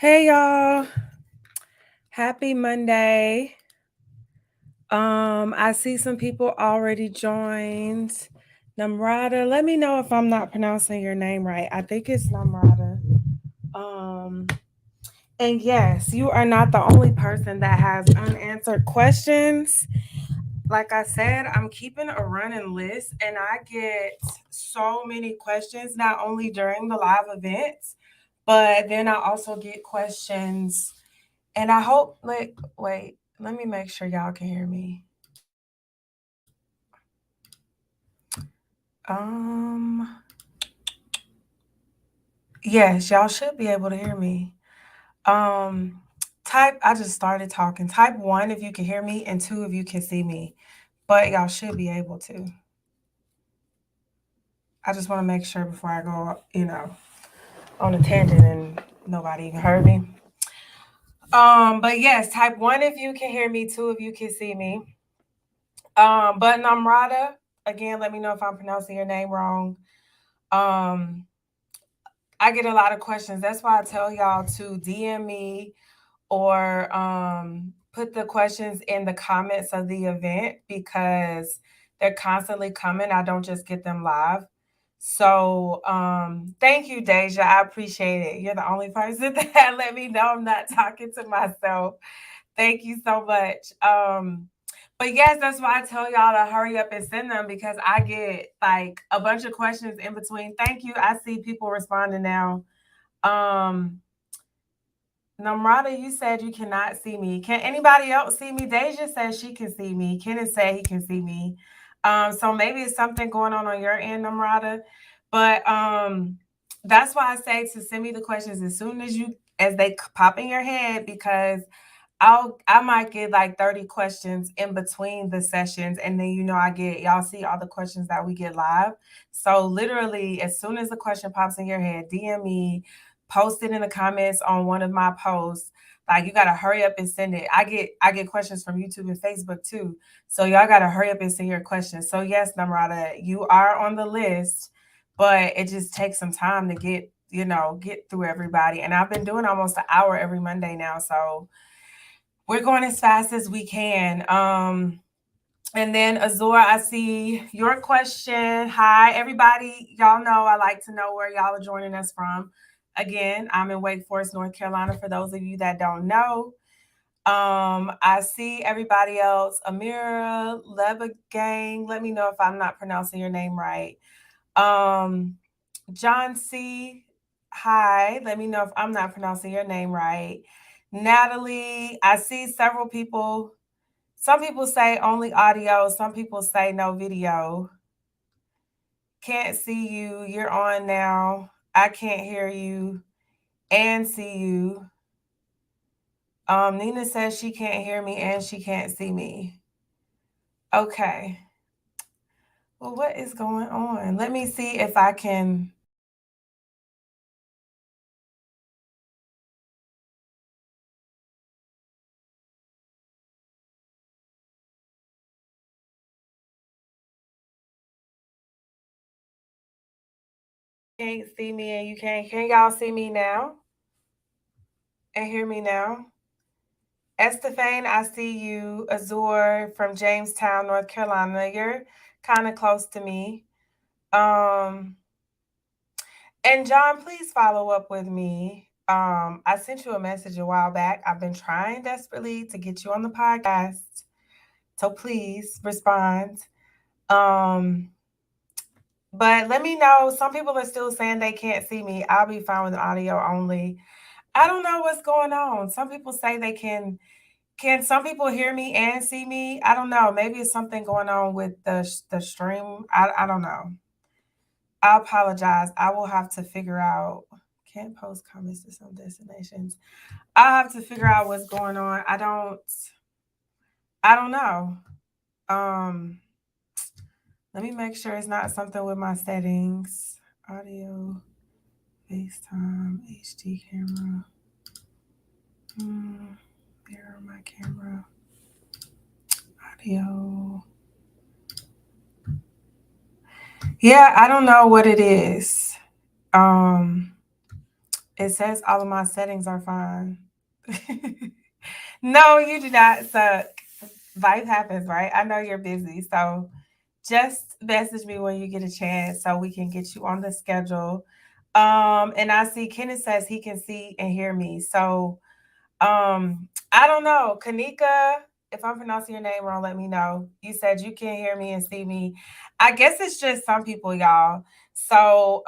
Hey y'all. Happy Monday. I see some people already joined. Namrata, let me know if I'm not pronouncing your name right. I think it's Namrata. Um, and yes, you are not the only person that has unanswered questions. Like I said, I'm keeping a running list and I get so many questions, not only during the live events, but then I also get questions. And I hope, like, wait, let me make sure y'all can hear me. Um, yes, y'all should be able to hear me. Um, I just started talking. Type one if you can hear me, and two if you can see me. But y'all should be able to. I just want to make sure before I go, on a tangent and nobody even heard me. But yes, type one if you can hear me, two if you can see me. But Namrata, again, let me know if I'm pronouncing your name wrong. Um, I get a lot of questions. That's why I tell y'all to DM me or put the questions in the comments of the event because they're constantly coming. I don't just get them live. So thank you, Deja. I appreciate it. You're the only person that let me know I'm not talking to myself. Thank you so much. But yes, that's why I tell y'all to hurry up and send them because I get like a bunch of questions in between. Thank you. I see people responding now. Um, Namrata, you said you cannot see me. Can anybody else see me? Deja says she can see me. Kenneth said he can see me. So maybe it's something going on your end, Namrata. But that's why I say to send me the questions as soon as they pop in your head because I might get like 30 questions in between the sessions and then y'all see all the questions that we get live. So literally as soon as the question pops in your head, DM me, post it in the comments on one of my posts. Like you gotta hurry up and send it. I get questions from YouTube and Facebook too. So y'all gotta hurry up and send your questions. So yes, Namrata, you are on the list, but it just takes some time to get through everybody. And I've been doing almost an hour every Monday now. So we're going as fast as we can. And then Azor, I see your question. Hi, everybody. Y'all know I like to know where y'all are joining us from. Again, I'm in Wake Forest, North Carolina, for those of you that don't know. I see everybody else. Amira, Leba Gang. Let me know if I'm not pronouncing your name right. John C. Hi. Let me know if I'm not pronouncing your name right. Natalie, I see several people. Some people say only audio, some people say no video. Can't see you. You're on now. I can't hear you and see you. Nina says she can't hear me and she can't see me. Okay. Well, what is going on? Let me see if I can. Can't see me and you can't. Can y'all see me now? And hear me now? Estefane, I see you. Azur from Jamestown, North Carolina. You're kind of close to me. And John, please follow up with me. I sent you a message a while back. I've been trying desperately to get you on the podcast. So please respond. Um, but let me know. Some people are still saying they can't see me. I'll be fine with audio only. I don't know what's going on. Some people say they can. Can some people hear me and see me? I don't know. Maybe it's something going on with the stream. I don't know. I apologize. I will have to figure out. Can't post comments to some destinations. I'll have to figure out what's going on. I don't know. Um Let me make sure it's not something with my settings. Audio, FaceTime, HD camera. Mirror my camera. Audio. Yeah, I don't know what it is. It says all of my settings are fine. No, you do not suck. Life happens, right? I know you're busy, so just message me when you get a chance so we can get you on the schedule. And I see Kenneth says he can see and hear me. So I don't know. Kanika, if I'm pronouncing your name wrong, let me know. You said you can hear me and see me. I guess it's just some people, y'all. So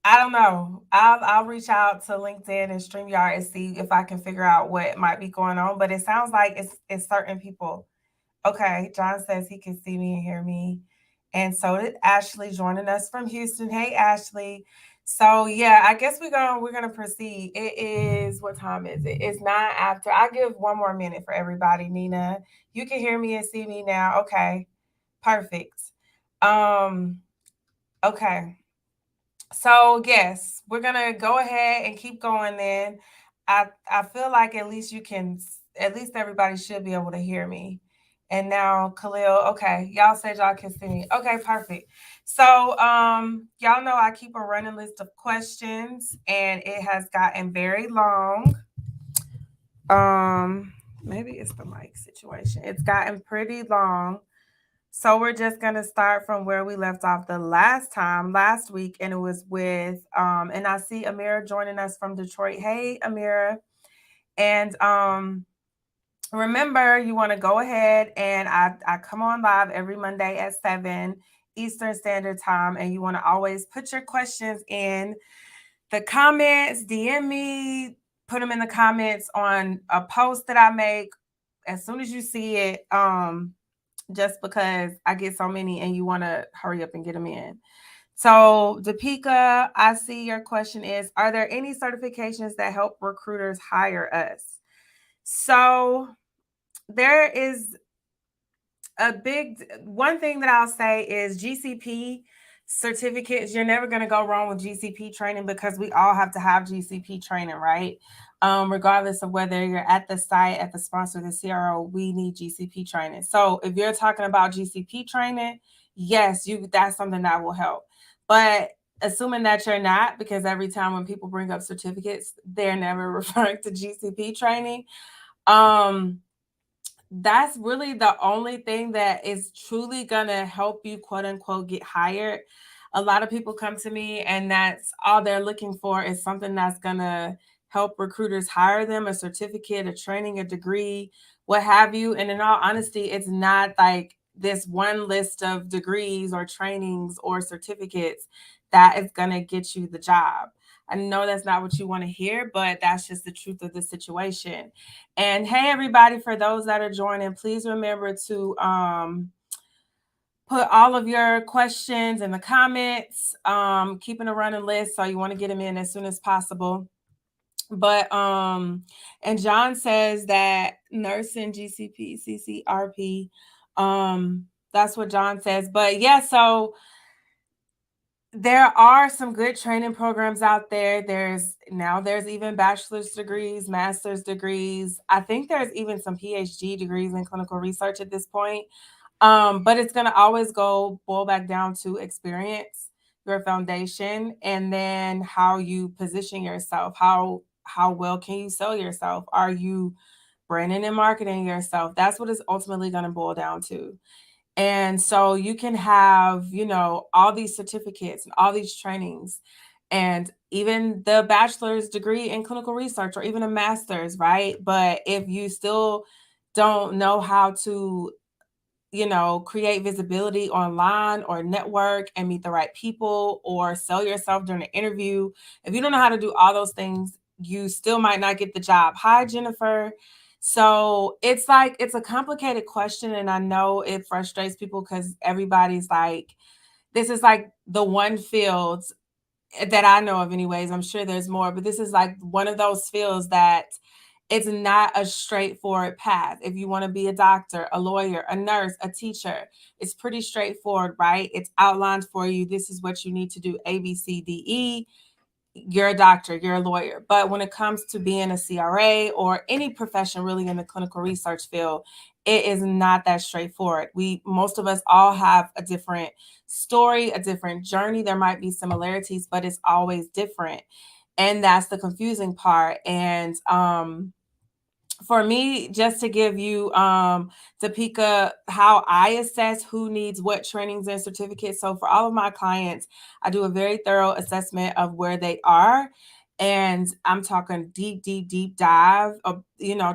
I don't know. I'll reach out to LinkedIn and StreamYard and see if I can figure out what might be going on. But it sounds like it's certain people. Okay, John says he can see me and hear me. And so did Ashley joining us from Houston. Hey Ashley. So yeah, I guess we're gonna proceed. It is, what time is it? It's 9 after. I'll give one more minute for everybody. Nina, you can hear me and see me now. Okay, perfect. Um, okay. So yes, we're gonna go ahead and keep going then. I feel like at least at least everybody should be able to hear me. And now Khalil, okay, y'all said y'all can see me. Okay, perfect. So y'all know I keep a running list of questions and it has gotten very long. Maybe it's the mic situation. It's gotten pretty long. So we're just gonna start from where we left off the last week, and it was with and I see Amira joining us from Detroit. Hey Amira. And remember, you want to go ahead and I come on live every Monday at 7 Eastern Standard Time, and you want to always put your questions in the comments, DM me, put them in the comments on a post that I make as soon as you see it. Just because I get so many and you want to hurry up and get them in. So, Deepika, I see your question is, are there any certifications that help recruiters hire us? So, there is a big one thing that I'll say is GCP certificates. You're never going to go wrong with GCP training because we all have to have GCP training, right? Regardless of whether you're at the site, at the sponsor, the CRO, we need GCP training. So if you're talking about GCP training, yes, that's something that will help. But assuming that you're not, because every time when people bring up certificates, they're never referring to GCP training. That's really the only thing that is truly going to help you, quote unquote, get hired. A lot of people come to me and that's all they're looking for is something that's going to help recruiters hire them, a certificate, a training, a degree, what have you. And in all honesty, it's not like this one list of degrees or trainings or certificates that is going to get you the job. I know that's not what you want to hear, but that's just the truth of the situation. And hey, everybody, for those that are joining, please remember to put all of your questions in the comments, keeping a running list. So you want to get them in as soon as possible. But and John says that nursing GCP, CCRP, that's what John says. But yeah, so there are some good training programs out there. There's even bachelor's degrees, master's degrees. I think there's even some PhD degrees in clinical research at this point. But it's going to always boil back down to experience, your foundation, and then how you position yourself. How well can you sell yourself? Are you branding and marketing yourself? That's what it's ultimately going to boil down to. And so you can have, all these certificates and all these trainings and even the bachelor's degree in clinical research or even a master's, right? But if you still don't know how to, create visibility online or network and meet the right people or sell yourself during an interview, if you don't know how to do all those things, you still might not get the job. Hi, Jennifer. So it's a complicated question. And I know it frustrates people because everybody's like, this is like the one field that I know of anyways. I'm sure there's more, but this is like one of those fields that it's not a straightforward path. If you want to be a doctor, a lawyer, a nurse, a teacher, it's pretty straightforward, right? It's outlined for you. This is what you need to do, A, B, C, D, E. you're a doctor, you're a lawyer. But when it comes to being a CRA or any profession really in the clinical research field, it is not that straightforward. Most of us all have a different story, a different journey. There might be similarities, but it's always different. And that's the confusing part. And for me, just to give you Topeka, how I assess who needs what trainings and certificates. So for all of my clients, I do a very thorough assessment of where they are. And I'm talking deep dive of,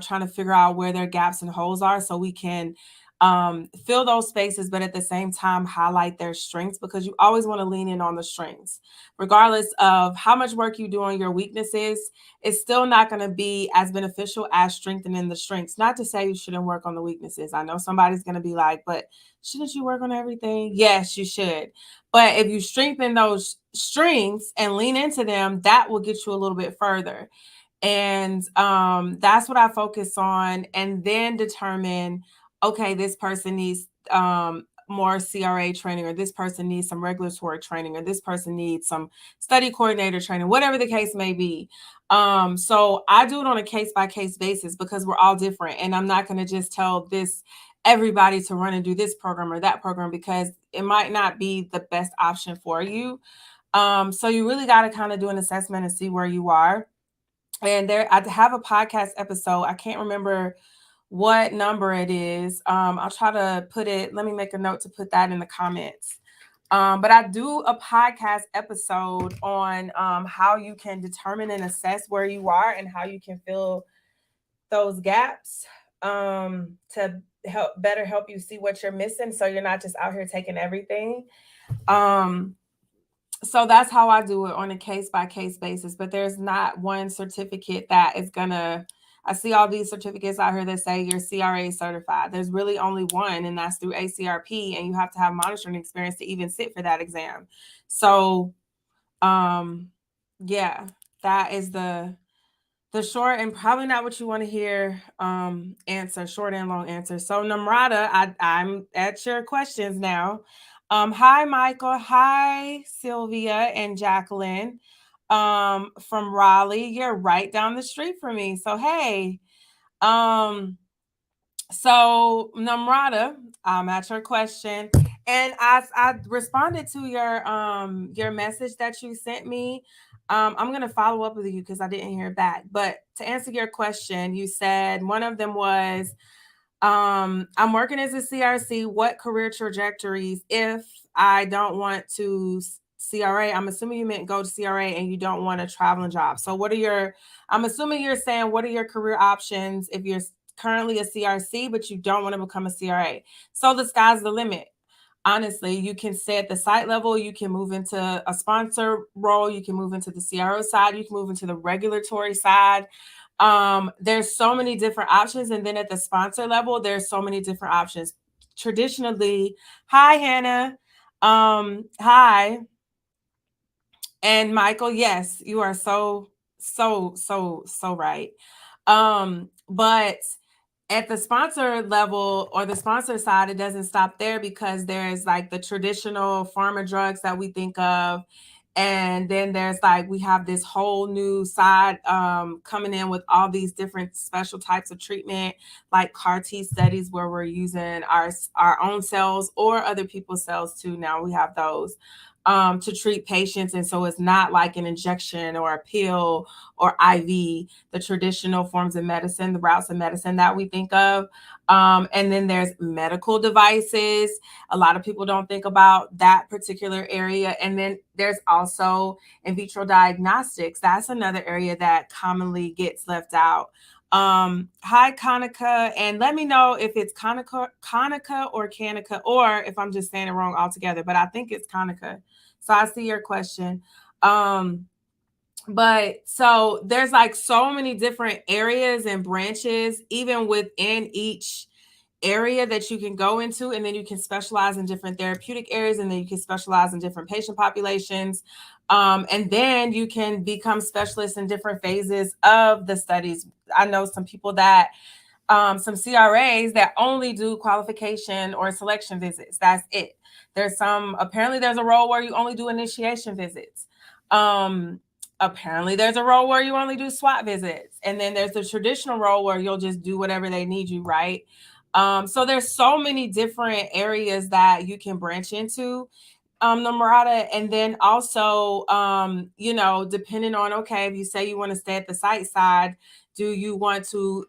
trying to figure out where their gaps and holes are so we can fill those spaces, but at the same time, highlight their strengths, because you always want to lean in on the strengths. Regardless of how much work you do on your weaknesses, it's still not going to be as beneficial as strengthening the strengths. Not to say you shouldn't work on the weaknesses. I know somebody's going to be like, but shouldn't you work on everything? Yes, you should. But if you strengthen those strengths and lean into them, that will get you a little bit further. And that's what I focus on, and then determine, okay, this person needs more CRA training, or this person needs some regulatory training, or this person needs some study coordinator training, whatever the case may be. So I do it on a case-by-case basis, because we're all different, and I'm not going to just tell everybody to run and do this program or that program, because it might not be the best option for you. So you really got to kind of do an assessment and see where you are. And I have a podcast episode. I can't remember what number it is. I'll try to put it. Let me make a note to put that in the comments. But I do a podcast episode on how you can determine and assess where you are and how you can fill those gaps to help you see what you're missing, so you're not just out here taking everything. So that's how I do it, on a case-by-case basis. But there's not one certificate that is gonna. I see all these certificates out here that say you're CRA certified. There's really only one, and that's through ACRP, and you have to have monitoring experience to even sit for that exam. So, yeah, that is the short and probably not what you want to hear answer, short and long answer. So Namrata, I'm at your questions now. Hi Michael, hi Sylvia and Jacqueline from Raleigh. You're right down the street from me. So hey. So Namrata, I'm at your question, and I responded to your message that you sent me. I'm gonna follow up with you because I didn't hear back. But to answer your question, you said one of them was, I'm working as a CRC. What career trajectories if I don't want to CRA? I'm assuming you meant go to CRA and you don't want a traveling job. So I'm assuming you're saying, what are your career options if you're currently a CRC, but you don't want to become a CRA? So the sky's the limit. Honestly, you can stay at the site level, you can move into a sponsor role, you can move into the CRO side, you can move into the regulatory side. There's so many different options. And then at the sponsor level, there's so many different options. Traditionally, hi Hannah. Hi. And Michael, yes, you are so right. But at the sponsor level or the sponsor side, it doesn't stop there, because there's like the traditional pharma drugs that we think of. And then there's we have this whole new side coming in with all these different special types of treatment, like CAR T studies, where we're using our own cells or other people's cells too. Now we have those to treat patients. And so it's not like an injection or a pill or IV, the traditional forms of medicine, the routes of medicine that we think of. And then there's medical devices. A lot of people don't think about that particular area. And then there's also in vitro diagnostics. That's another area that commonly gets left out. Hi, Kanika, and let me know if it's Kanika or Kanika, or if I'm just saying it wrong altogether, but I think it's Kanika. So I see your question. But so there's so many different areas and branches, even within each area, that you can go into, and then you can specialize in different therapeutic areas, and then you can specialize in different patient populations. And then you can become specialists in different phases of the studies. I know some people that some CRAs that only do qualification or selection visits. That's it. Apparently there's a role where you only do initiation visits. apparently there's a role where you only do SWOT visits. And then there's the traditional role where you'll just do whatever they need you, right? So there's so many different areas that you can branch into, Namrata. And then also, depending on, okay, if you say you want to stay at the site side, do you want to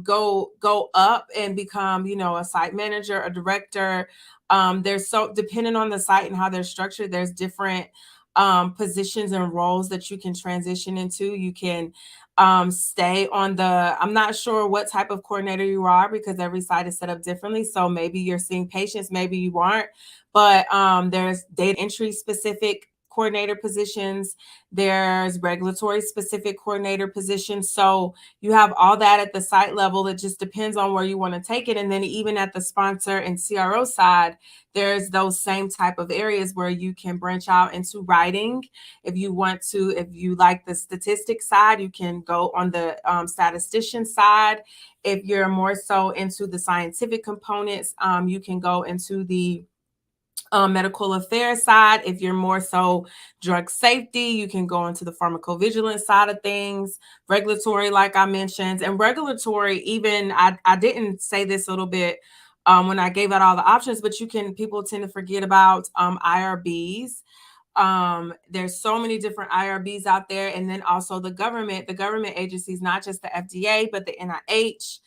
go up and become, a site manager, a director? There's so depending on the site and how they're structured, there's different positions and roles that you can transition into. You can stay on I'm not sure what type of coordinator you are because every site is set up differently. So maybe you're seeing patients, maybe you aren't, but there's data entry specific coordinator positions, there's regulatory specific coordinator positions. So you have all that at the site level. It just depends on where you want to take it. And then even at the sponsor and CRO side, there's those same type of areas where you can branch out into writing. If you want to, if you like the statistics side, you can go on the statistician side. If you're more so into the scientific components, you can go into the medical affairs side. If you're more so drug safety, you can go into the pharmacovigilance side of things, regulatory, like I mentioned. And regulatory, even I didn't say this a little bit when I gave out all the options, but people tend to forget about IRBs. There's so many different IRBs out there. And then also the government agencies, not just the FDA, but the NIH,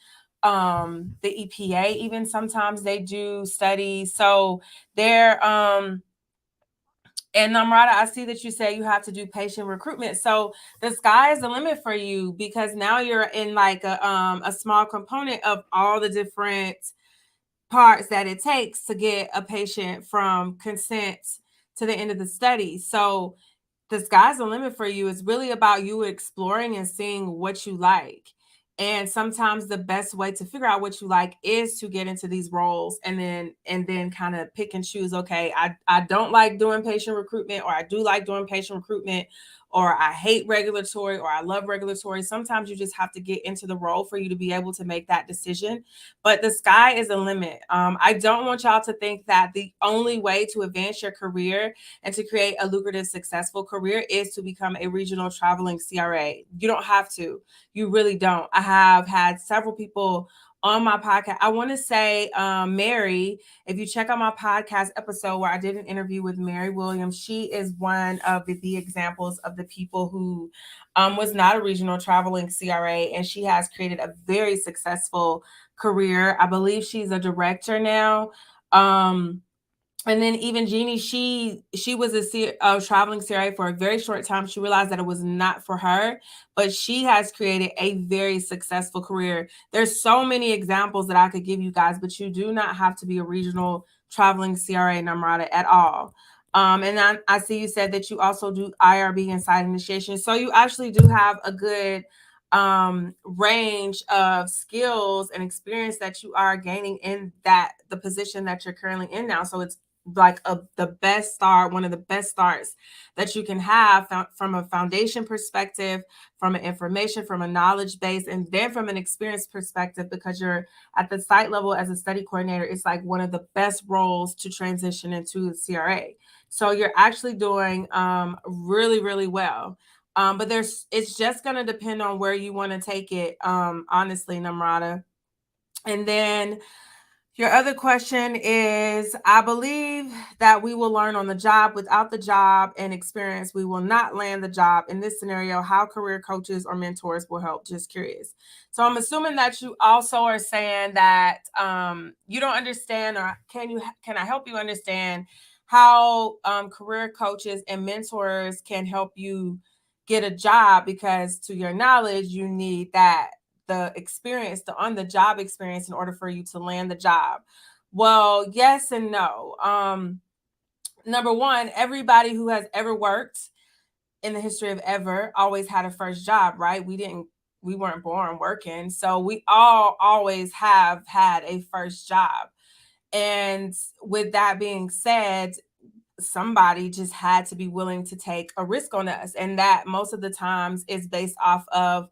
the EPA, even sometimes they do studies. So they're and Namrata, I see that you say you have to do patient recruitment. So the sky is the limit for you because now you're in like a small component of all the different parts that it takes to get a patient from consent to the end of the study. So the sky's the limit for you. It's really about you exploring and seeing what you like. And sometimes the best way to figure out what you like is to get into these roles and then kind of pick and choose. Okay, I don't like doing patient recruitment, or I do like doing patient recruitment, or I hate regulatory, or I love regulatory. Sometimes you just have to get into the role for you to be able to make that decision. But the sky is the limit. I don't want y'all to think that the only way to advance your career and to create a lucrative, successful career is to become a regional traveling CRA. You don't have to. You really don't. I have had several people on my podcast. I want to say Mary, if you check out my podcast episode where I did an interview with Mary Williams, she is one of the examples of the people who was not a regional traveling CRA, and she has created a very successful career. I believe she's a director now. And then even Jeannie, she was a traveling CRA for a very short time. She realized that it was not for her, but she has created a very successful career. There's so many examples that I could give you guys, but you do not have to be a regional traveling CRA, Namrata, at all. And I see you said that you also do IRB and site initiation. So you actually do have a good range of skills and experience that you are gaining in the position that you're currently in now. So it's like the best start, one of the best starts that you can have from a foundation perspective, from an information, from a knowledge base, and then from an experience perspective, because you're at the site level as a study coordinator. It's like one of the best roles to transition into the CRA. So you're actually doing really, really well. But it's just going to depend on where you want to take it, honestly, Namrata. And then your other question is, I believe that we will learn on the job. Without the job and experience, we will not land the job. In this scenario, how career coaches or mentors will help? Just curious. So I'm assuming that you also are saying that you don't understand, or can I help you understand how career coaches and mentors can help you get a job? Because to your knowledge, you need the experience, the on-the-job experience, in order for you to land the job. Well, yes and no. Number one, everybody who has ever worked in the history of ever always had a first job, right? We weren't born working. So we all always have had a first job. And with that being said, somebody just had to be willing to take a risk on us. And that most of the times is based off of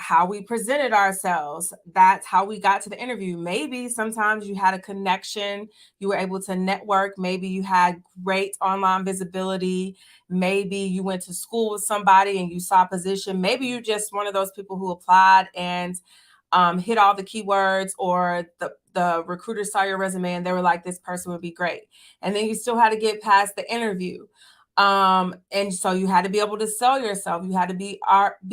how we presented ourselves. That's how we got to the interview. Maybe sometimes you had a connection, you were able to network. Maybe you had great online visibility. Maybe you went to school with somebody and you saw a position. Maybe you're just one of those people who applied and hit all the keywords, or the recruiter saw your resume and they were like, this person would be great. And then you still had to get past the interview. And so you had to be able to sell yourself. You had to be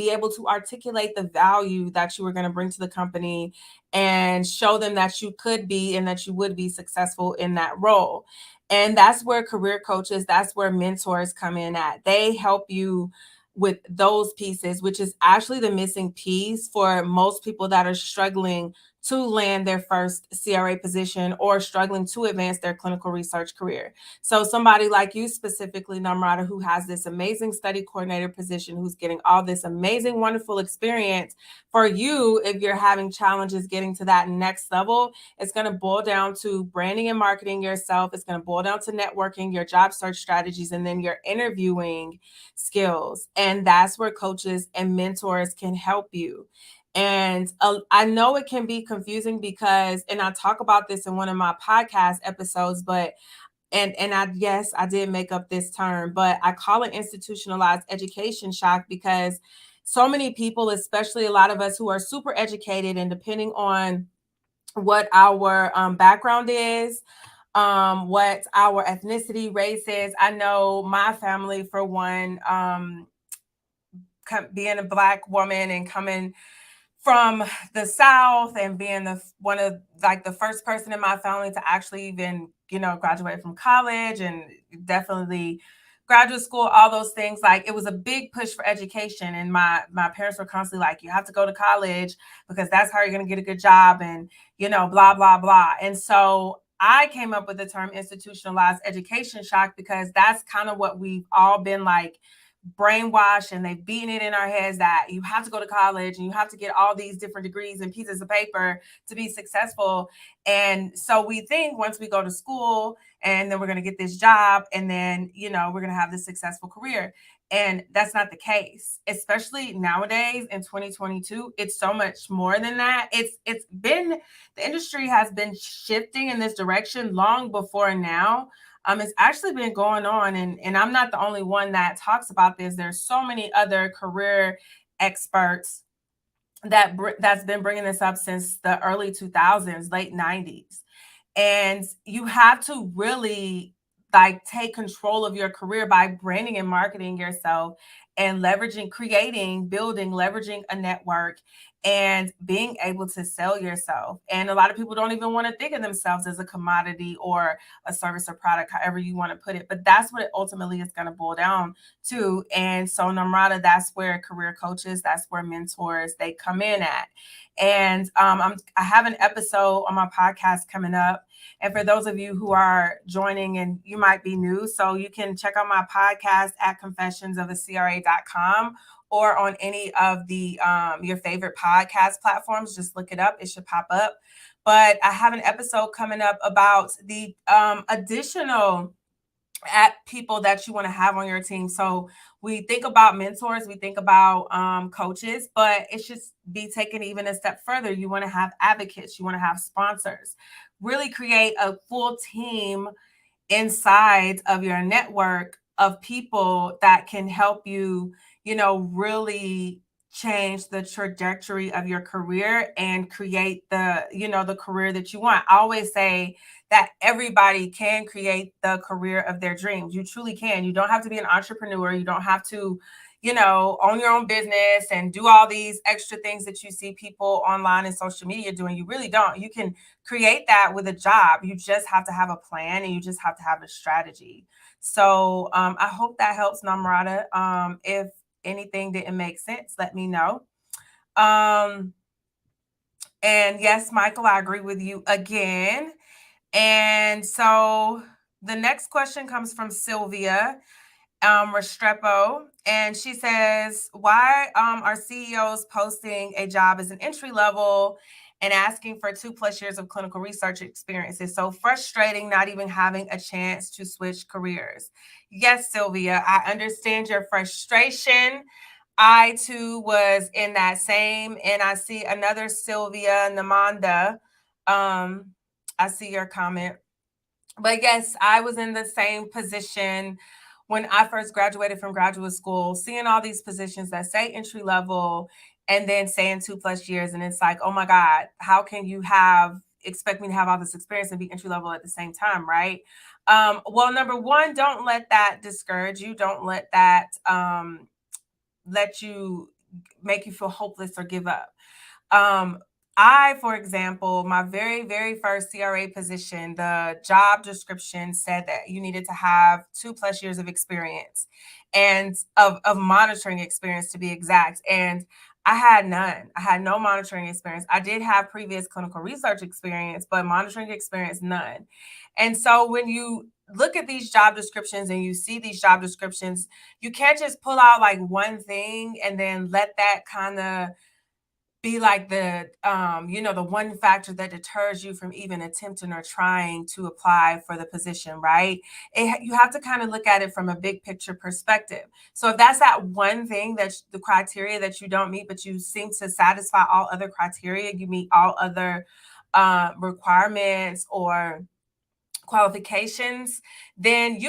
able to articulate the value that you were going to bring to the company and show them that you could be and that you would be successful in that role. And that's where career coaches, that's where mentors come in at. They help you with those pieces, which is actually the missing piece for most people that are struggling to land their first CRA position or struggling to advance their clinical research career. So somebody like you specifically, Namrata, who has this amazing study coordinator position, who's getting all this amazing, wonderful experience, for you, if you're having challenges getting to that next level, it's going to boil down to branding and marketing yourself. It's going to boil down to networking, your job search strategies, and then your interviewing skills. And that's where coaches and mentors can help you. And I know it can be confusing because, and I talk about this in one of my podcast episodes, but yes, I did make up this term, but I call it institutionalized education shock, because so many people, especially a lot of us who are super educated, and depending on what our background is, what our ethnicity, race is. I know my family, for one, being a Black woman and coming from the South and being one of the first person in my family to actually even, graduate from college and definitely graduate school, all those things. Like, it was a big push for education. And my parents were constantly like, you have to go to college because that's how you're going to get a good job, and, blah, blah, blah. And so I came up with the term institutionalized education shock, because that's kind of what we've all been like brainwashed, and they've beaten it in our heads that you have to go to college and you have to get all these different degrees and pieces of paper to be successful. And so we think once we go to school and then we're going to get this job, and then, we're going to have this successful career. And that's not the case, especially nowadays in 2022. It's so much more than that. The industry has been shifting in this direction long before now. It's actually been going on, and I'm not the only one that talks about this. There's so many other career experts that's been bringing this up since the early 2000s, late 90s. And you have to really take control of your career by branding and marketing yourself and leveraging a network and being able to sell yourself. And a lot of people don't even want to think of themselves as a commodity or a service or product, however you want to put it. But that's what it ultimately is going to boil down to. And so, Namrata, that's where career coaches, that's where mentors, they come in at. And I have an episode on my podcast coming up. And for those of you who are joining and you might be new, so you can check out my podcast at confessionsofaCRA.com or on any of the your favorite podcast platforms. Just look it up. It should pop up. But I have an episode coming up about the additional people that you want to have on your team. So we think about mentors, we think about coaches, but it should be taken even a step further. You want to have advocates, you want to have sponsors, really create a full team inside of your network of people that can help you, really change the trajectory of your career and create the career that you want. I always say that everybody can create the career of their dreams. You truly can. You don't have to be an entrepreneur. You don't have to, own your own business and do all these extra things that you see people online and social media doing. You really don't. You can create that with a job. You just have to have a plan, and you just have to have a strategy. So I hope that helps, Namrata. If anything didn't make sense, let me know. And yes, Michael, I agree with you again. And so the next question comes from Sylvia Restrepo, and she says, why are CEOs posting a job as an entry level and asking for 2+ years of clinical research experience? It's so frustrating not even having a chance to switch careers. Yes, Sylvia, I understand your frustration. I too was in that same, and I see another Sylvia Namanda. I see your comment. But yes, I was in the same position when I first graduated from graduate school, seeing all these positions that say entry level and then saying 2+ years. And it's like, oh my God, how can you expect me to have all this experience and be entry level at the same time, right? Well, number one, don't let that discourage you. Don't let that let you make you feel hopeless or give up. I, for example, my very, very first CRA position, the job description said that you needed to have 2+ years of experience and of monitoring experience, to be exact. And I had none. I had no monitoring experience. I did have previous clinical research experience, but monitoring experience, none. And so when you look at these job descriptions and you see these job descriptions, you can't just pull out like one thing and then let that kind of be like the the one factor that deters you from even attempting or trying to apply for the position, right? You have to kind of look at it from a big picture perspective. So if that's that one thing, that's the criteria that you don't meet, but you seem to satisfy all other criteria, you meet all other requirements or qualifications, then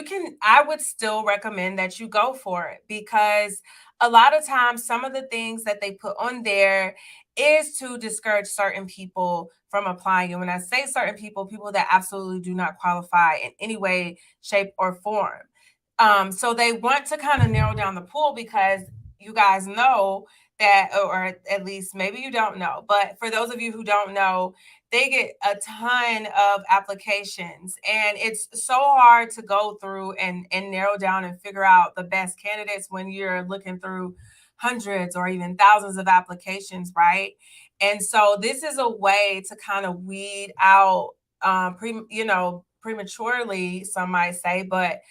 I would still recommend that you go for it, because a lot of times some of the things that they put on there is to discourage certain people from applying. And when I say certain people that absolutely do not qualify in any way, shape, or form. So they want to kind of narrow down the pool, because you guys know that, or at least maybe you don't know, but for those of you who don't know, they get a ton of applications, and it's so hard to go through and narrow down and figure out the best candidates when you're looking through hundreds or even thousands of applications, right? And so this is a way to kind of weed out prematurely, some might say, but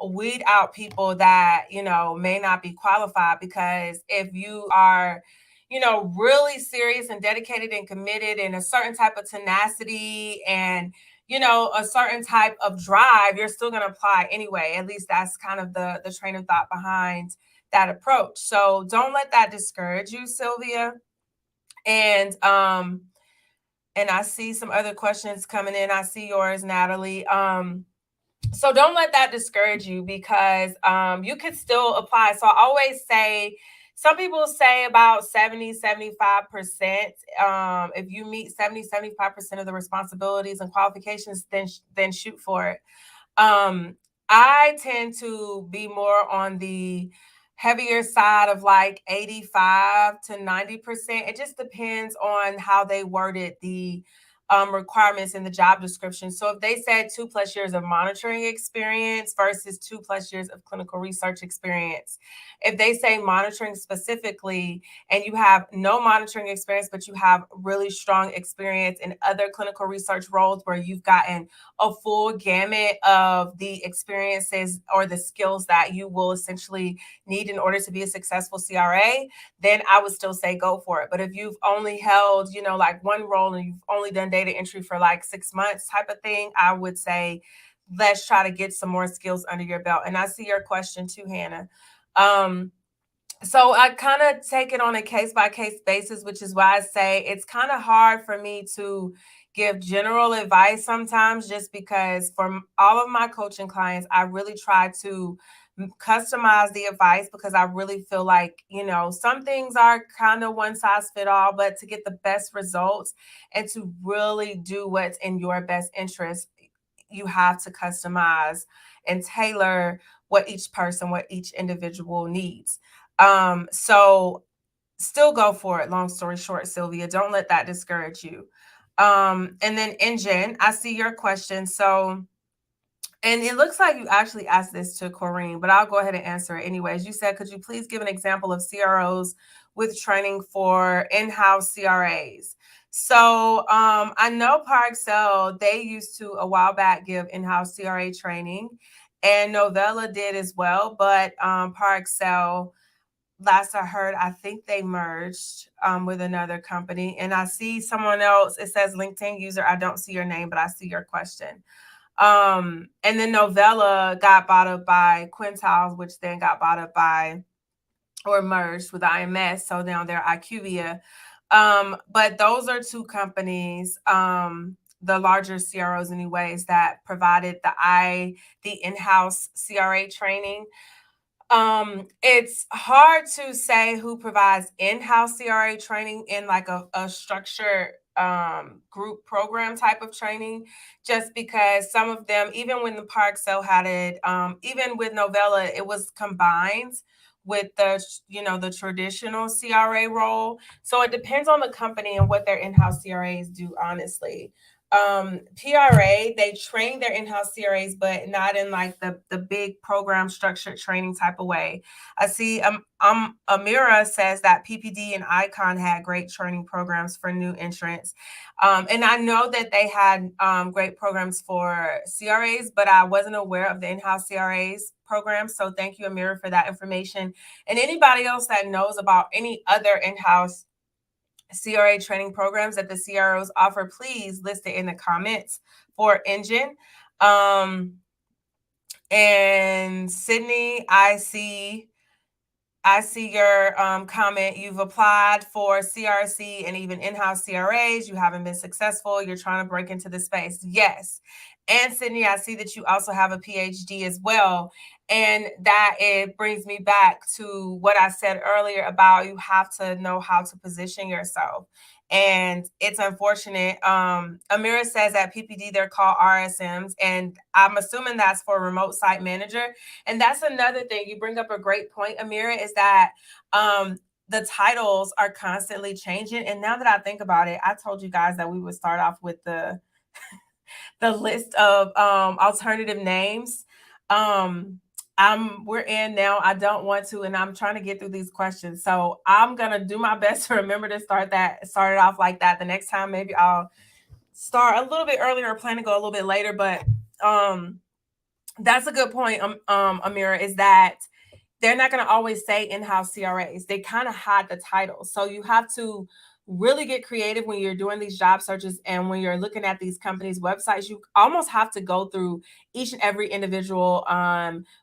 weed out people that may not be qualified. Because if you are really serious and dedicated and committed, and a certain type of tenacity and a certain type of drive, you're still going to apply anyway. At least that's kind of the train of thought behind that approach. So don't let that discourage you, Sylvia. And I see some other questions coming in. I see yours, Natalie. So don't let that discourage you, because you could still apply. So I always say, some people say about 70-75%. If you meet 70-75% of the responsibilities and qualifications, then shoot for it. I tend to be more on the heavier side of like 85-90%. It just depends on how they worded the requirements in the job description. So if they said 2+ years of monitoring experience versus 2+ years of clinical research experience, if they say monitoring specifically and you have no monitoring experience, but you have really strong experience in other clinical research roles where you've gotten a full gamut of the experiences or the skills that you will essentially need in order to be a successful CRA, then I would still say go for it. But if you've only held, like one role and you've only done data entry for like 6 months type of thing, I would say let's try to get some more skills under your belt. And I see your question too, Hannah. So I kind of take it on a case-by-case basis, which is why I say it's kind of hard for me to give general advice sometimes, just because for all of my coaching clients, I really try to customize the advice, because I really feel like, some things are kind of one size fit all, but to get the best results and to really do what's in your best interest, you have to customize and tailor what each individual needs. So still go for it. Long story short, Sylvia, don't let that discourage you. And then Ingen, I see your question. So, and it looks like you actually asked this to Corrine, but I'll go ahead and answer it anyways. You said, could you please give an example of CROs with training for in-house CRAs? So I know Par Excel, they used to a while back give in-house CRA training, and Novella did as well. But Par Excel, last I heard, I think they merged with another company. And I see someone else, it says LinkedIn user. I don't see your name, but I see your question. And then Novella got bought up by Quintiles, which then got bought up by or merged with IMS. So now they're IQVIA. But those are two companies, the larger CROs anyways, that provided the in-house CRA training. It's hard to say who provides in-house CRA training in like a structured group program type of training, just because some of them, even when the Park-Cell had it, even with Novella, it was combined with the traditional CRA role. So it depends on the company and what their in-house CRAs do, honestly. PRA, they train their in-house CRAs, but not in like the big program structured training type of way. I see Amira says that PPD and Icon had great training programs for new entrants. And I know that they had great programs for CRAs, but I wasn't aware of the in-house CRAs program. So thank you, Amira, for that information. And anybody else that knows about any other in-house CRA training programs that the CROs offer, please list it in the comments for Engine. And Sydney, I see your comment. You've applied for CRC and even in-house CRAs. You haven't been successful. You're trying to break into the space. Yes. And Sydney, I see that you also have a PhD as well. And that it brings me back to what I said earlier about you have to know how to position yourself. And it's unfortunate. Amira says at PPD, they're called RSMs. And I'm assuming that's for remote site manager. And that's another thing. You bring up a great point, Amira, is that the titles are constantly changing. And now that I think about it, I told you guys that we would start off with the list of alternative names. We're in now. I don't want to, and I'm trying to get through these questions. So I'm gonna do my best to remember to start it off like that. The next time, maybe I'll start a little bit earlier or plan to go a little bit later. But that's a good point, Amira, is that they're not going to always say in-house CRAs. They kind of hide the title. So you have to really get creative when you're doing these job searches and when you're looking at these companies' websites. You almost have to go through each and every individual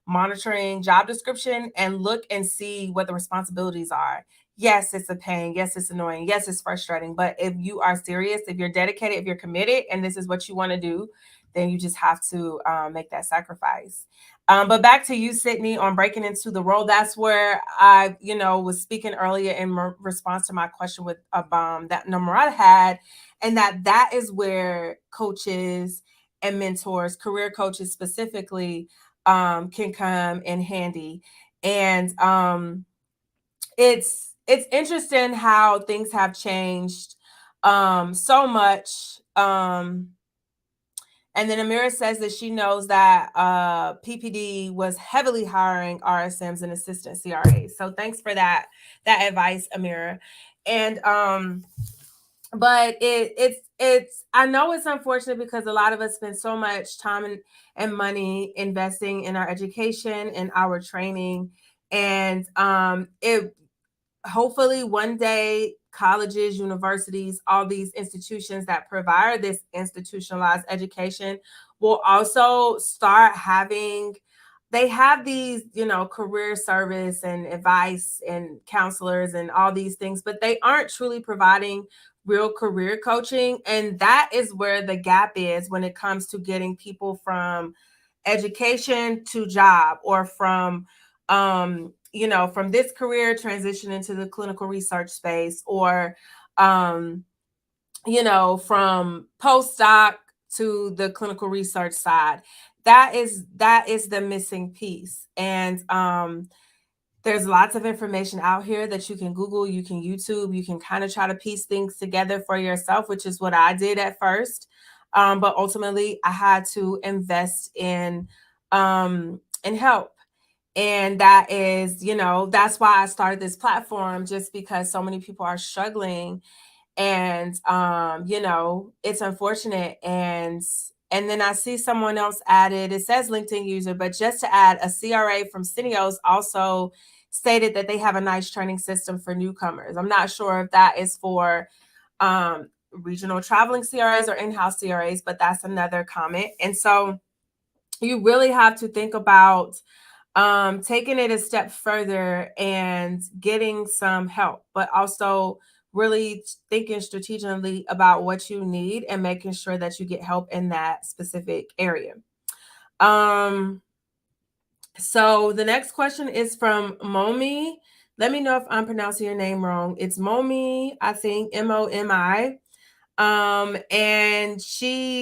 monitoring job description and look and see what the responsibilities are. Yes, it's a pain. Yes, it's annoying. Yes, it's frustrating. But if you are serious, if you're dedicated, if you're committed, and this is what you want to do, then you just have to make that sacrifice. But back to you, Sydney, on breaking into the role. That's where I, was speaking earlier in response to my question with that Namrata had, and that is where coaches and mentors, career coaches specifically, can come in handy. And it's interesting how things have changed so much. And then Amira says that she knows that PPD was heavily hiring RSMs and assistant CRAs. So thanks for that advice, Amira. And but it's I know it's unfortunate because a lot of us spend so much time and money investing in our education and our training, and it hopefully one day colleges, universities, all these institutions that provide this institutionalized education will also start having, they have these, career service and advice and counselors and all these things, but they aren't truly providing real career coaching. And that is where the gap is when it comes to getting people from education to job, or from from this career transition into the clinical research space, or from postdoc to the clinical research side. That is the missing piece. And there's lots of information out here that you can Google, you can YouTube, you can kind of try to piece things together for yourself, which is what I did at first. But ultimately I had to invest in help. And that is, that's why I started this platform, just because so many people are struggling. And it's unfortunate. And then I see someone else added, it says LinkedIn user, but just to add, a CRA from Cineos also stated that they have a nice training system for newcomers. I'm not sure if that is for regional traveling CRAs or in-house CRAs, but that's another comment. And so you really have to think about taking it a step further and getting some help, but also really thinking strategically about what you need and making sure that you get help in that specific area. So the next question is from Momi. Let me know if I'm pronouncing your name wrong. It's Momi, I think, Momi. And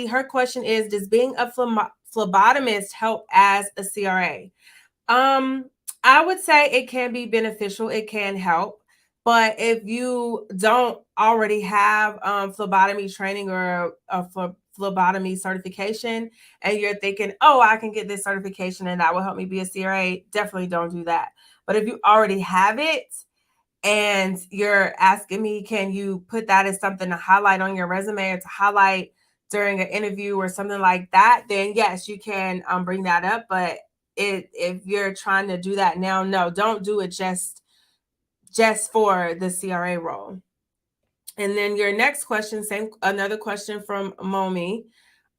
her question is, does being a phlebotomist help as a CRA? I would say it can be beneficial. It can help. But if you don't already have phlebotomy training or a phlebotomy certification, and you're thinking, oh, I can get this certification and that will help me be a CRA, definitely don't do that. But if you already have it and you're asking me, can you put that as something to highlight on your resume or to highlight during an interview or something like that, then yes, you can bring that up. But if you're trying to do that now, no, don't do it just for the CRA role. And then your next question, another question from Momi.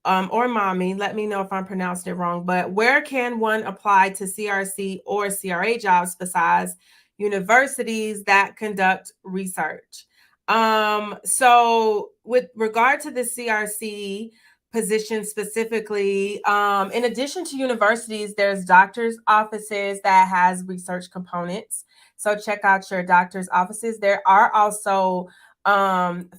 Or Mommy, let me know if I'm pronouncing it wrong, but where can one apply to CRC or CRA jobs besides universities that conduct research? So with regard to the CRC position specifically, in addition to universities, there's doctors' offices that has research components. So check out your doctor's offices. There are also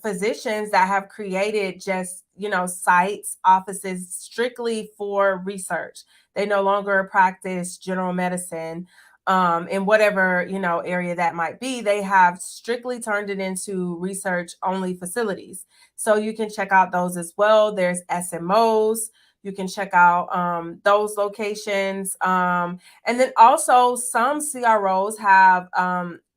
physicians that have created just, sites, offices strictly for research. They no longer practice general medicine in whatever, area that might be. They have strictly turned it into research only facilities. So you can check out those as well. There's SMOs. You can check out those locations. And then also some CROs have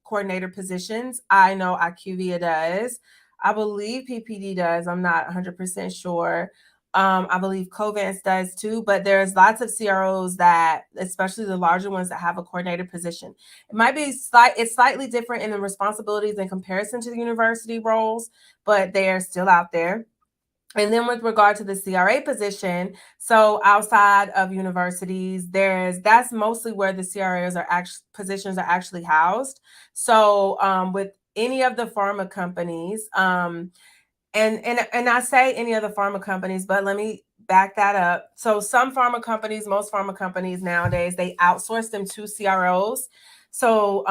coordinator positions. I know IQVIA does. I believe PPD does. I'm not 100% sure. I believe Covance does too, but there's lots of CROs that, especially the larger ones, that have a coordinator position. It might be it's slightly different in the responsibilities in comparison to the university roles, but they are still out there. And then with regard to the CRA position, so outside of universities, that's mostly where the CRAs positions are actually housed. So with any of the pharma companies, and I say any of the pharma companies, but let me back that up. So most pharma companies nowadays, they outsource them to CROs. So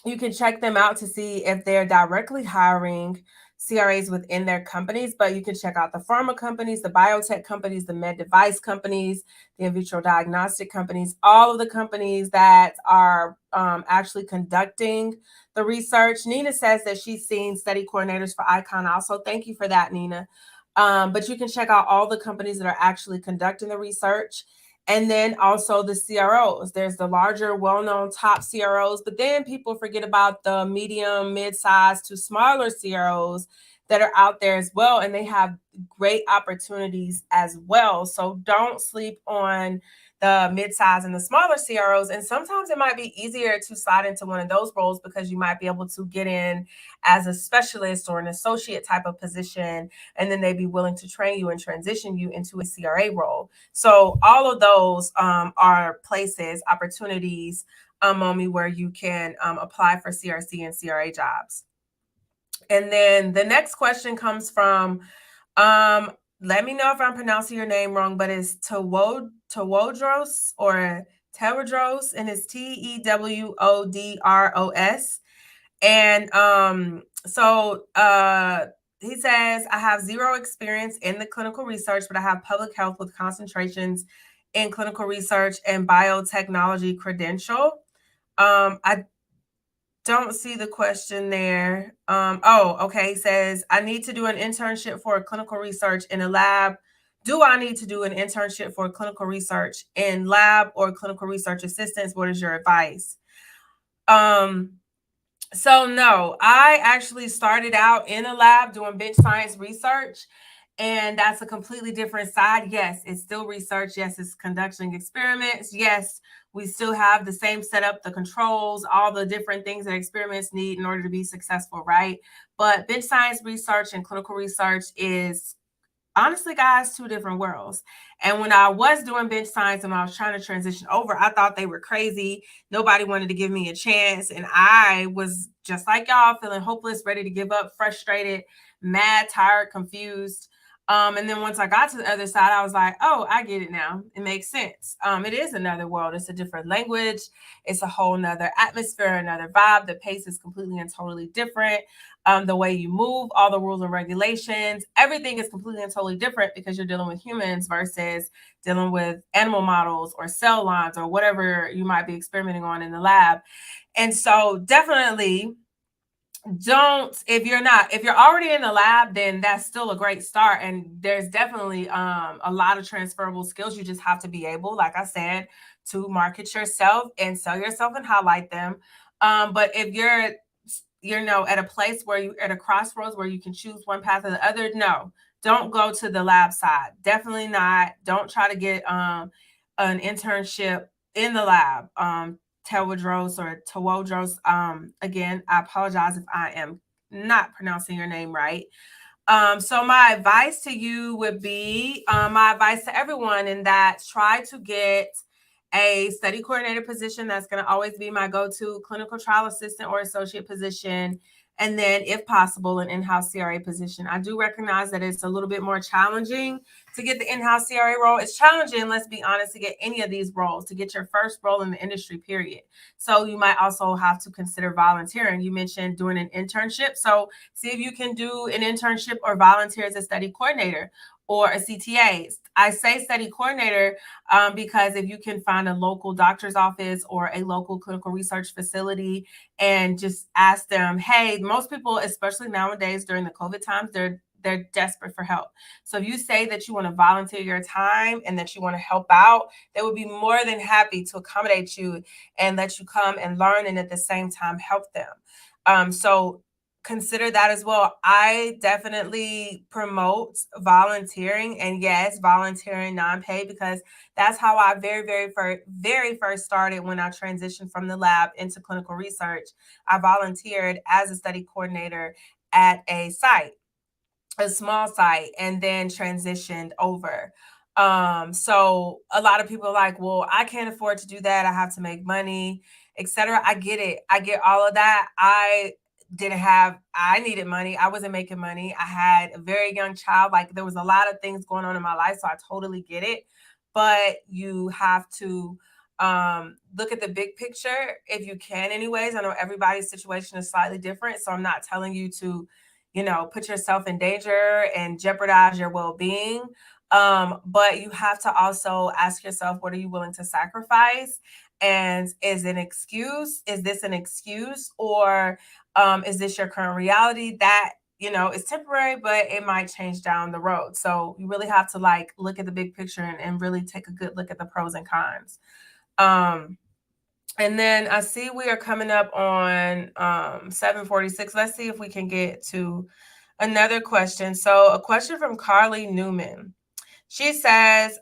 you can check them out to see if they're directly hiring CRAs within their companies, but you can check out the pharma companies, the biotech companies, the med device companies, the in vitro diagnostic companies, all of the companies that are actually conducting the research. Nina says that she's seen study coordinators for ICON also. Thank you for that, Nina. But you can check out all the companies that are actually conducting the research. And then also the CROs. There's the larger, well-known top CROs, but then people forget about the medium, mid-sized to smaller CROs that are out there as well, and they have great opportunities as well. So don't sleep on the mid-size and the smaller CROs. And sometimes it might be easier to slide into one of those roles because you might be able to get in as a specialist or an associate type of position, and then they'd be willing to train you and transition you into a CRA role. So all of those are places, opportunities, Momi, where you can apply for CRC and CRA jobs. And then the next question comes from, let me know if I'm pronouncing your name wrong, but it's Tewodros or Tewodros, and it's Tewodros. And so he says, I have zero experience in the clinical research, but I have public health with concentrations in clinical research and biotechnology credential. I don't see the question there. Okay. He says, I need to do an internship for clinical research in a lab. Do I need to do an internship for clinical research in lab or clinical research assistance? What is your advice? So no, I actually started out in a lab doing bench science research, and that's a completely different side. Yes, it's still research. Yes, it's conducting experiments. Yes, we still have the same setup, the controls, all the different things that experiments need in order to be successful, right? But bench science research and clinical research is honestly, guys, two different worlds. And when I was doing bench science and I was trying to transition over, I thought they were crazy. Nobody wanted to give me a chance. And I was just like y'all, feeling hopeless, ready to give up, frustrated, mad, tired, confused. And then once I got to the other side, I was like, oh, I get it now. It makes sense. It is another world. It's a different language. It's a whole nother atmosphere, another vibe. The pace is completely and totally different. The way you move, all the rules and regulations, everything is completely and totally different because you're dealing with humans versus dealing with animal models or cell lines or whatever you might be experimenting on in the lab. And so definitely don't, if you're already in the lab, then that's still a great start, and there's definitely a lot of transferable skills. You just have to be able, like I said, to market yourself and sell yourself and highlight them. But if you're at a place where you at a crossroads where you can choose one path or the other, no, don't go to the lab side. Definitely not. Don't try to get an internship in the lab. Tewodros or Tewodros. Again, I apologize if I am not pronouncing your name right. So my advice to you would be, my advice to everyone in that, try to get a study coordinator position. That's going to always be my go-to, clinical trial assistant or associate position. And then if possible, an in-house CRA position. I do recognize that it's a little bit more challenging to get the in-house CRA role. It's challenging, let's be honest, to get any of these roles, to get your first role in the industry, period. So you might also have to consider volunteering. You mentioned doing an internship. So see if you can do an internship or volunteer as a study coordinator or a CTA. I say study coordinator because if you can find a local doctor's office or a local clinical research facility and just ask them, hey, most people, especially nowadays during the COVID times, they're desperate for help. So if you say that you want to volunteer your time and that you want to help out, they would be more than happy to accommodate you and let you come and learn and at the same time help them. So consider that as well. I definitely promote volunteering, and yes, volunteering non-paid, because that's how I very first started when I transitioned from the lab into clinical research. I volunteered as a study coordinator at a site, a small site, and then transitioned over. So a lot of people are like, well, I can't afford to do that. I have to make money, etc. I get it. I get all of that. I needed money. I wasn't making money. I had a very young child. Like, there was a lot of things going on in my life. So I totally get it. But you have to look at the big picture if you can, anyways. I know everybody's situation is slightly different. So I'm not telling you to, put yourself in danger and jeopardize your well-being. But you have to also ask yourself, what are you willing to sacrifice? And is this an excuse, or is this your current reality that, is temporary, but it might change down the road? So you really have to look at the big picture and really take a good look at the pros and cons. And then I see we are coming up on 7:46. Let's see if we can get to another question. So a question from Carly Newman. She says,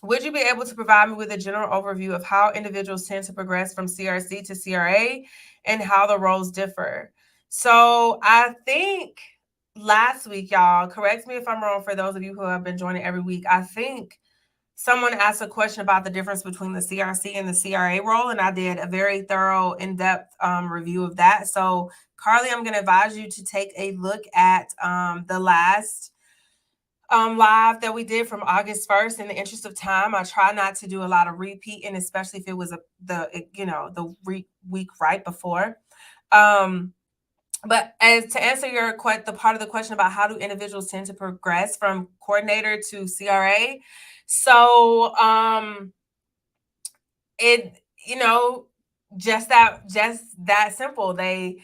would you be able to provide me with a general overview of how individuals tend to progress from CRC to CRA and how the roles differ? So I think last week, y'all, correct me if I'm wrong, for those of you who have been joining every week, I think someone asked a question about the difference between the CRC and the CRA role, and I did a very thorough, in-depth review of that. So Carly, I'm going to advise you to take a look at the last live that we did from August 1st. In the interest of time, I try not to do a lot of repeating, especially if it was the week right before. But as to answer the part of the question about how do individuals tend to progress from coordinator to CRA, so it just that simple. They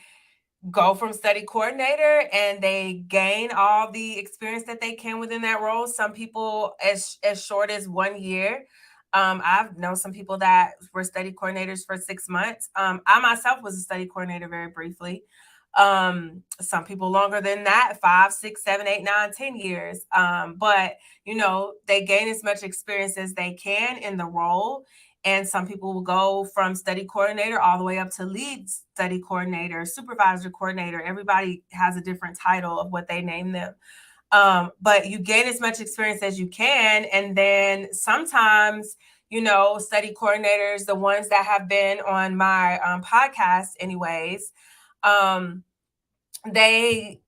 go from study coordinator and they gain all the experience that they can within that role. Some people as short as 1 year. I've known some people that were study coordinators for 6 months. I myself was a study coordinator very briefly. Some people longer than that, 5, 6, 7, 8, 9, 10 years. But they gain as much experience as they can in the role. And some people will go from study coordinator all the way up to lead study coordinator, supervisor coordinator. Everybody has a different title of what they name them. But you gain as much experience as you can. And then sometimes, study coordinators, the ones that have been on my podcast anyways, they,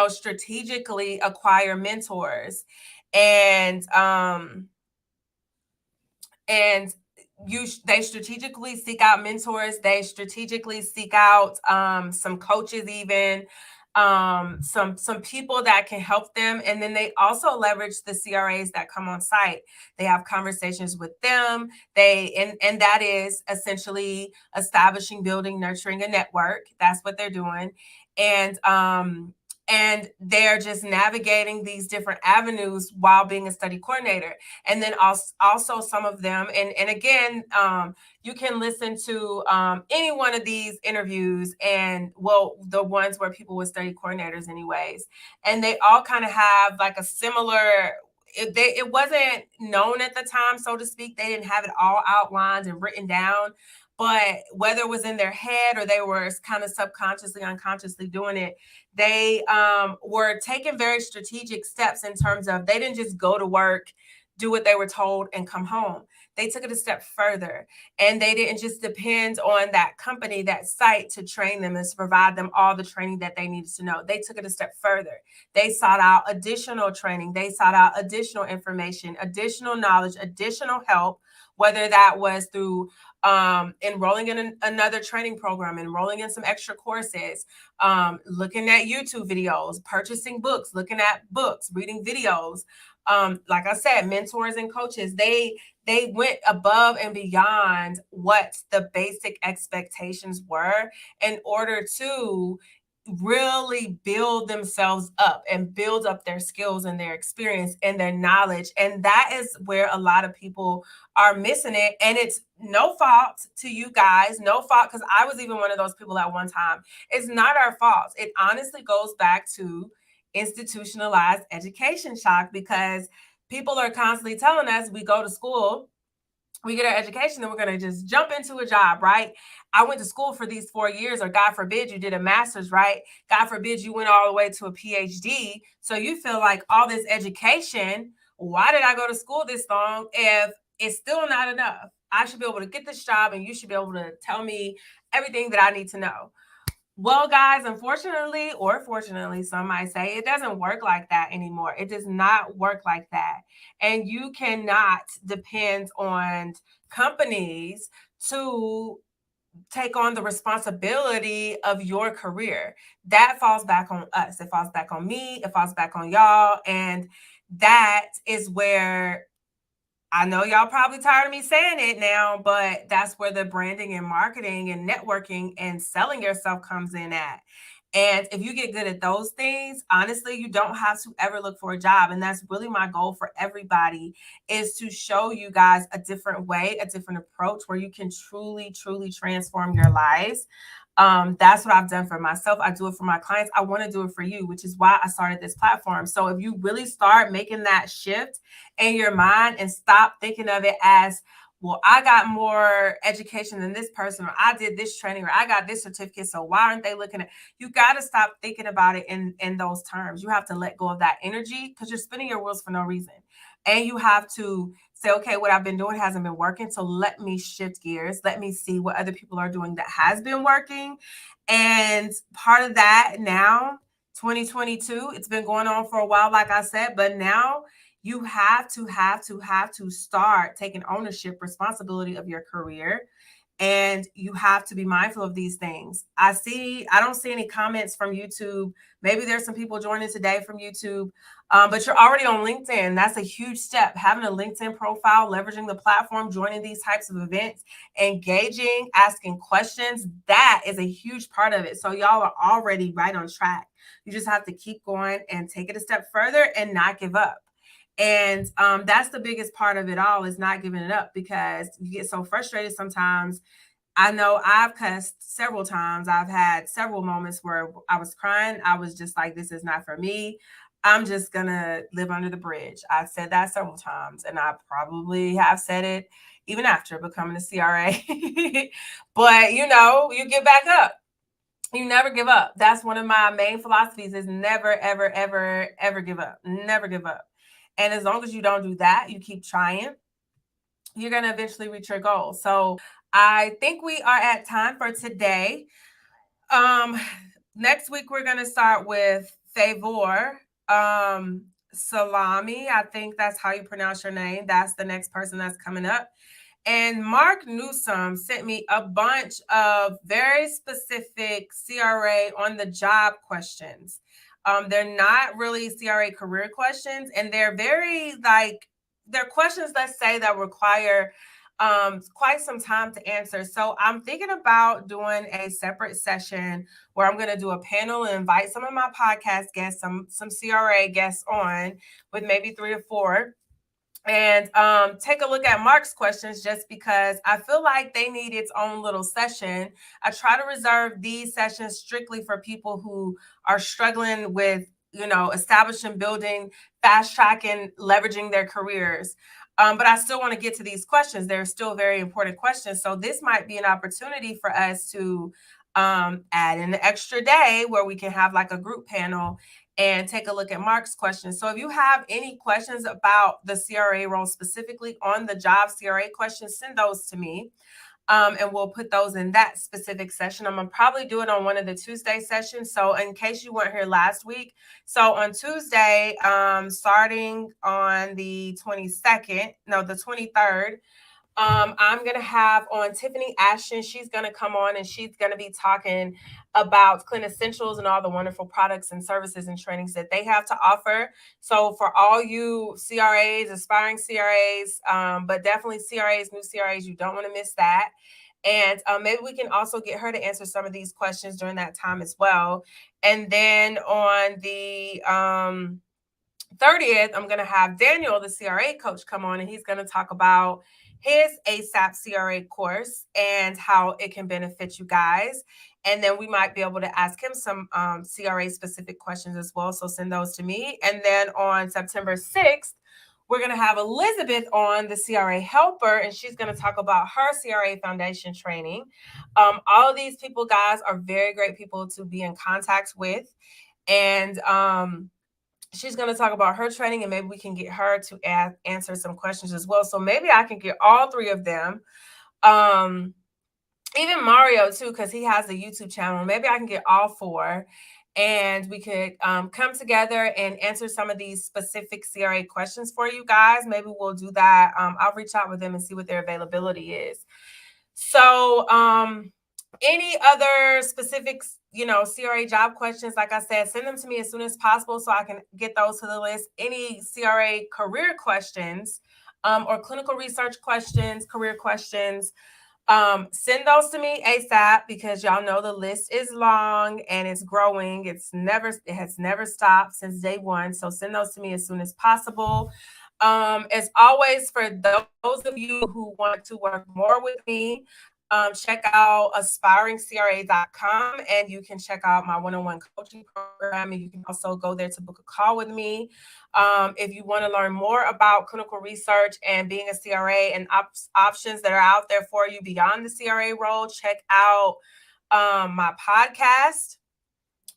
strategically acquire mentors, and and they strategically seek out mentors. They strategically seek out some coaches, even some people that can help them. And then they also leverage the CRAs that come on site. They have conversations with them. And that is essentially establishing, building, nurturing a network. That's what they're doing. And they're just navigating these different avenues while being a study coordinator. And then also some of them, and again, you can listen to any one of these interviews, and the ones where people with study coordinators anyways, and they all kind of have like a similar, it wasn't known at the time, so to speak. They didn't have it all outlined and written down, but whether it was in their head or they were kind of subconsciously, unconsciously doing it, they were taking very strategic steps in terms of, they didn't just go to work, do what they were told, and come home. They took it a step further, and they didn't just depend on that company, that site, to train them and to provide them all the training that they needed to know. They took it a step further. They sought out additional training. They sought out additional information, additional knowledge, additional help, whether that was through enrolling in another training program, enrolling in some extra courses, looking at YouTube videos, purchasing books, looking at books, reading videos. Like I said, mentors and coaches, they went above and beyond what the basic expectations were in order to really build themselves up and build up their skills and their experience and their knowledge. And that is where a lot of people are missing it. And it's no fault to you guys, no fault, because I was even one of those people at one time. It's not our fault. It honestly goes back to institutionalized education shock, because people are constantly telling us, we go to school, we get our education, and we're going to just jump into a job, right? I went to school for these 4 years, or God forbid you did a master's, right? God forbid you went all the way to a PhD. So you feel like all this education, why did I go to school this long if it's still not enough? I should be able to get this job, and you should be able to tell me everything that I need to know. Well, guys, unfortunately, or fortunately, some might say, it doesn't work like that anymore. It does not work like that. And you cannot depend on companies to take on the responsibility of your career. That falls back on us. It falls back on me. It falls back on y'all. And that is where, I know y'all probably tired of me saying it now, but that's where the branding and marketing and networking and selling yourself comes in at. And if you get good at those things, honestly, you don't have to ever look for a job. And that's really my goal for everybody, is to show you guys a different way, a different approach where you can truly, truly transform your lives. That's what I've done for myself. I do it for my clients. I want to do it for you, which is why I started this platform. So if you really start making that shift in your mind and stop thinking of it as, well, I got more education than this person, or I did this training, or I got this certificate, so why aren't they looking at, you got to stop thinking about it in those terms. You have to let go of that energy, because you're spinning your wheels for no reason. And you have to say, okay, what I've been doing hasn't been working, so let me shift gears. Let me see what other people are doing that has been working. And part of that now, 2022, it's been going on for a while, like I said, but now you have to start taking ownership, responsibility of your career. And you have to be mindful of these things. I don't see any comments from YouTube. Maybe there's some people joining today from YouTube, but you're already on LinkedIn. That's a huge step. Having a LinkedIn profile, leveraging the platform, joining these types of events, engaging, asking questions, that is a huge part of it. So y'all are already right on track. You just have to keep going and take it a step further and not give up. And that's the biggest part of it all, is not giving it up, because you get so frustrated sometimes. I know I've cussed several times. I've had several moments where I was crying. I was just like, this is not for me. I'm just going to live under the bridge. I've said that several times, and I probably have said it even after becoming a CRA. But, you get back up. You never give up. That's one of my main philosophies is never, ever, ever, ever give up. Never give up. And as long as you don't do that, you keep trying, you're going to eventually reach your goal. So I think we are at time for today. Next week, we're going to start with Favor. Salami, I think that's how you pronounce your name. That's the next person that's coming up. And Mark Newsome sent me a bunch of very specific CRA on the job questions. They're not really CRA career questions, and they're very they're questions, let's say, that require quite some time to answer. So I'm thinking about doing a separate session where I'm going to do a panel and invite some of my podcast guests, some CRA guests on with maybe 3 or 4. And take a look at Mark's questions, just because I feel like they need its own little session. I try to reserve these sessions strictly for people who are struggling with, establishing, building, fast tracking, leveraging their careers. But I still want to get to these questions. They're still very important questions. So this might be an opportunity for us to add in an extra day where we can have like a group panel and take a look at Mark's questions. So if you have any questions about the CRA role, specifically on the job CRA questions, send those to me. And we'll put those in that specific session. I'm going to probably do it on one of the Tuesday sessions. So in case you weren't here last week, so on Tuesday, starting on the 23rd, I'm going to have on Tiffany Ashton. She's going to come on and she's going to be talking about Essentials and all the wonderful products and services and trainings that they have to offer. So for all you CRAs, aspiring CRAs, but definitely CRAs, new CRAs, you don't want to miss that. And maybe we can also get her to answer some of these questions during that time as well. And then on the 30th, I'm going to have Daniel, the CRA coach, come on, and he's going to talk about his ASAP CRA course and how it can benefit you guys. And then we might be able to ask him some CRA specific questions as well. So send those to me. And then on September 6th, we're going to have Elizabeth on, the CRA helper, and she's going to talk about her CRA foundation training. All of these people, guys, are very great people to be in contact with. And she's going to talk about her training, and maybe we can get her to answer some questions as well. So maybe I can get all 3 of them. Even Mario too, because he has a YouTube channel. Maybe I can get all 4, and we could come together and answer some of these specific CRA questions for you guys. Maybe we'll do that. I'll reach out with them and see what their availability is. So any other specifics, CRA job questions, like I said, send them to me as soon as possible so I can get those to the list. Any CRA career questions or clinical research questions, career questions, send those to me ASAP, because y'all know the list is long and it's growing. It has never stopped since day one. So send those to me as soon as possible. As always, for those of you who want to work more with me, check out aspiringcra.com, and you can check out my one-on-one coaching program, and you can also go there to book a call with me. If you want to learn more about clinical research and being a CRA and options that are out there for you beyond the CRA role, check out my podcast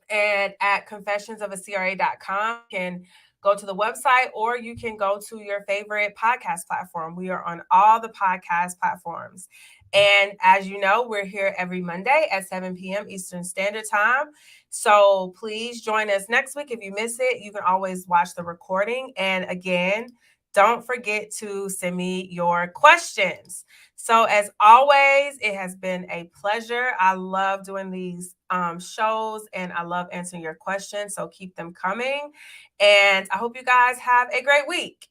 and at confessionsofacra.com. You can go to the website, or you can go to your favorite podcast platform. We are on all the podcast platforms. And as you know, we're here every Monday at 7 p.m. Eastern Standard Time. So please join us next week. If you miss it, you can always watch the recording. And again, don't forget to send me your questions. So as always, it has been a pleasure. I love doing these shows, and I love answering your questions. So keep them coming. And I hope you guys have a great week.